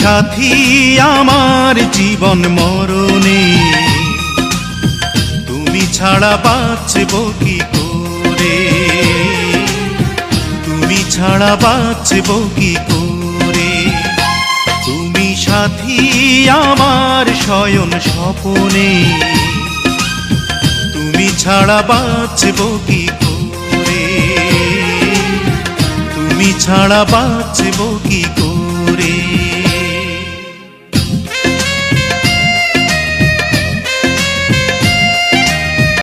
সাথী আমার জীবন মরণে, তুমি ছাড়া বাঁচব কি করে, তুমি ছাড়া বাঁচব কি করে। তুমি সাথী আমার শয়ন স্বপনে, তুমি ছাড়া বাঁচব কি করে, তুমি ছাড়া বাঁচব কি করে।